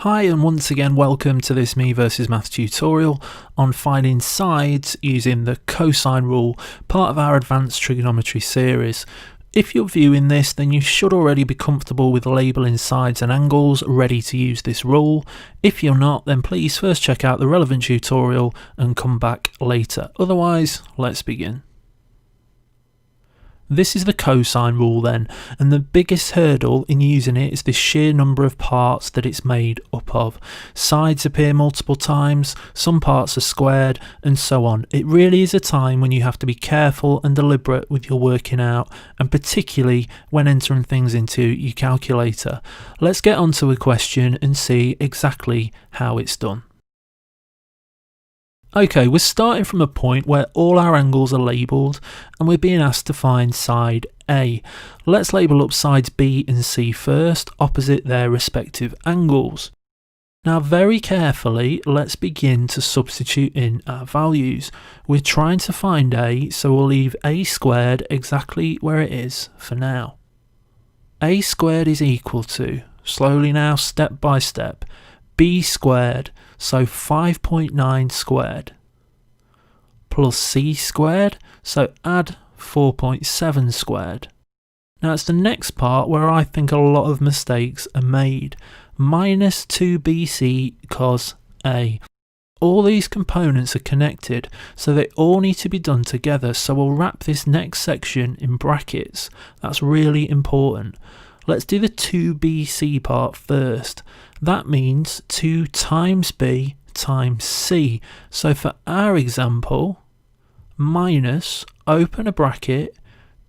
Hi, and once again welcome to this Me versus Math tutorial on finding sides using the cosine rule, part of our advanced trigonometry series. If you're viewing this, then you should already be comfortable with labelling sides and angles, ready to use this rule. If you're not, then please first check out the relevant tutorial and come back later. Otherwise, let's begin. This is the cosine rule then, and the biggest hurdle in using it is the sheer number of parts that it's made up of. Sides appear multiple times, some parts are squared, and so on. It really is a time when you have to be careful and deliberate with your working out, and particularly when entering things into your calculator. Let's get onto a question and see exactly how it's done. Okay, we're starting from a point where all our angles are labelled and we're being asked to find side A. Let's label up sides B and C first, opposite their respective angles. Now very carefully, let's begin to substitute in our values. We're trying to find A, so we'll leave A squared exactly where it is for now. A squared is equal to, slowly now, step by step, B squared, so 5.9 squared, plus C squared, so add 4.7 squared. Now it's the next part where I think a lot of mistakes are made. Minus 2bc cos A. All these components are connected, so they all need to be done together, so we'll wrap this next section in brackets. That's really important. Let's do the 2bc part first. That means 2 times b times c. So for our example, minus, open a bracket,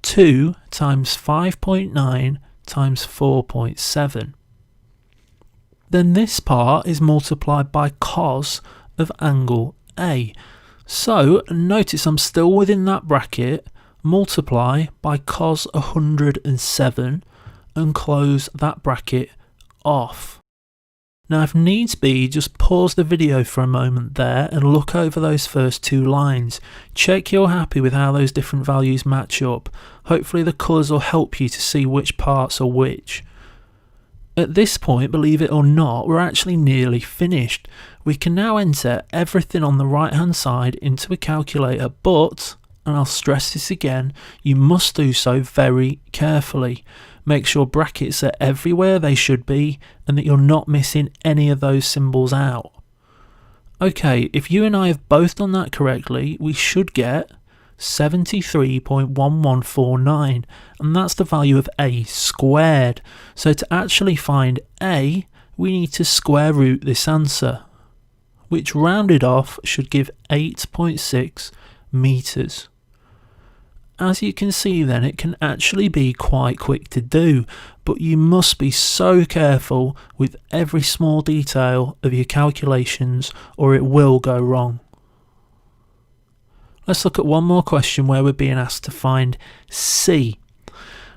2 times 5.9 times 4.7. Then this part is multiplied by cos of angle A. So notice I'm still within that bracket, multiply by cos 107 and close that bracket off. Now if needs be, just pause the video for a moment there and look over those first two lines. Check you're happy with how those different values match up. Hopefully the colours will help you to see which parts are which. At this point, believe it or not, we're actually nearly finished. We can now enter everything on the right hand side into a calculator, but, and I'll stress this again, you must do so very carefully. Make sure brackets are everywhere they should be and that you're not missing any of those symbols out. Okay, if you and I have both done that correctly, we should get 73.1149, and that's the value of A squared. So to actually find A, we need to square root this answer, which rounded off should give 8.6 meters. As you can see then, it can actually be quite quick to do, but you must be so careful with every small detail of your calculations or it will go wrong. Let's look at one more question where we're being asked to find C.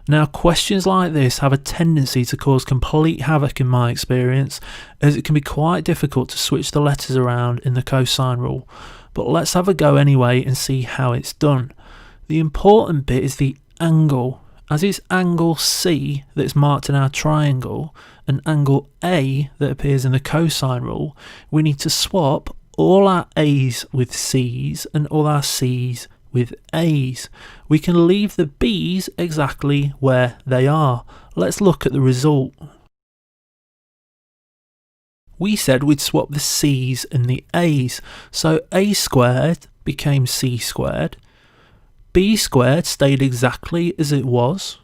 Now questions like this have a tendency to cause complete havoc in my experience, as it can be quite difficult to switch the letters around in the cosine rule, but let's have a go anyway and see how it's done. The important bit is the angle, as it's angle C that's marked in our triangle and angle A that appears in the cosine rule. We need to swap all our A's with C's and all our C's with A's. We can leave the B's exactly where they are. Let's look at the result. We said we'd swap the C's and the A's, so A squared became C squared. B squared stayed exactly as it was.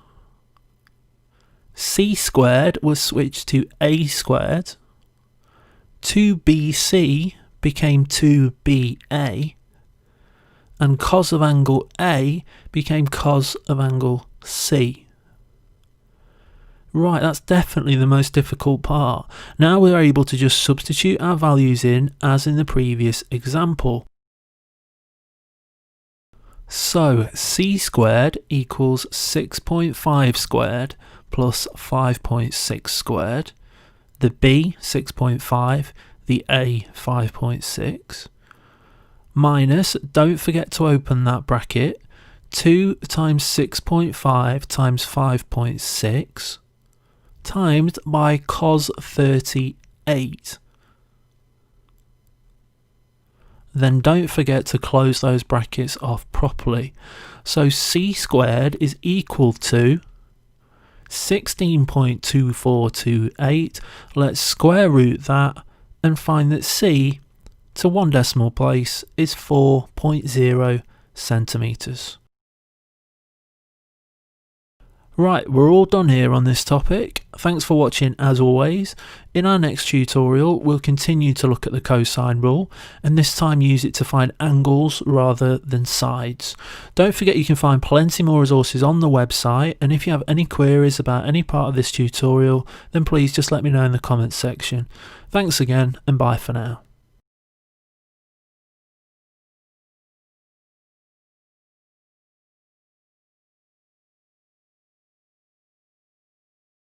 C squared was switched to A squared. 2bc became 2ba. And cos of angle A became cos of angle C. Right, that's definitely the most difficult part. Now we're able to just substitute our values in as in the previous example. So C squared equals 6.5 squared plus 5.6 squared, the B 6.5, the A 5.6, minus, don't forget to open that bracket, 2 times 6.5 times 5.6 times by cos 30 8. Then don't forget to close those brackets off properly. So c squared is equal to 16.2428. Let's square root that and find that c to 1 decimal place is 4.0 centimetres. Right, we're all done here on this topic. Thanks for watching as always. In our next tutorial, we'll continue to look at the cosine rule, and this time use it to find angles rather than sides. Don't forget you can find plenty more resources on the website, and if you have any queries about any part of this tutorial, then please just let me know in the comments section. Thanks again, and bye for now.